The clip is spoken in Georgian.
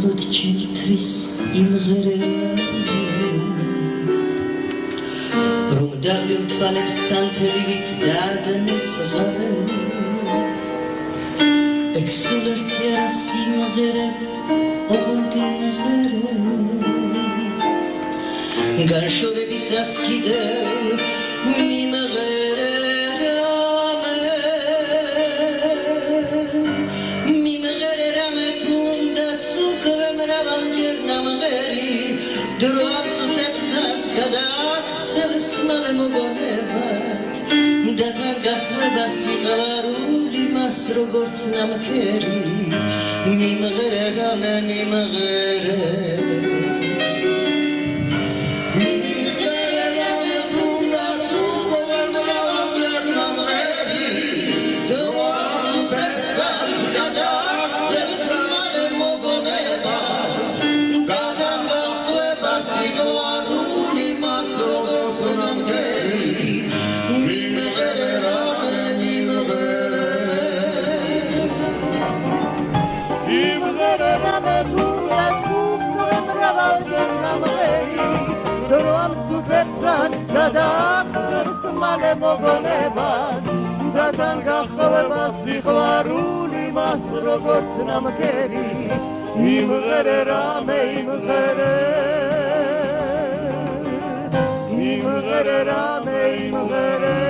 Налот ჩემთვის იმღერება რომ დავიუთვალებს სანთელივით დადნის ღარე ეგ სულ ერთი არა სიმღერე ოღონდ იმღერე განშორებისას კიდევ მიმღერე გახლება სიყვარული მას როგორც ნამქერი მიმღერე რამე მიმღერე მალე მოგონება და თან გახლება სიყვარული მას როგორც ნამქერი იმღერე რამე იმღერე იმღერე რამე იმღერე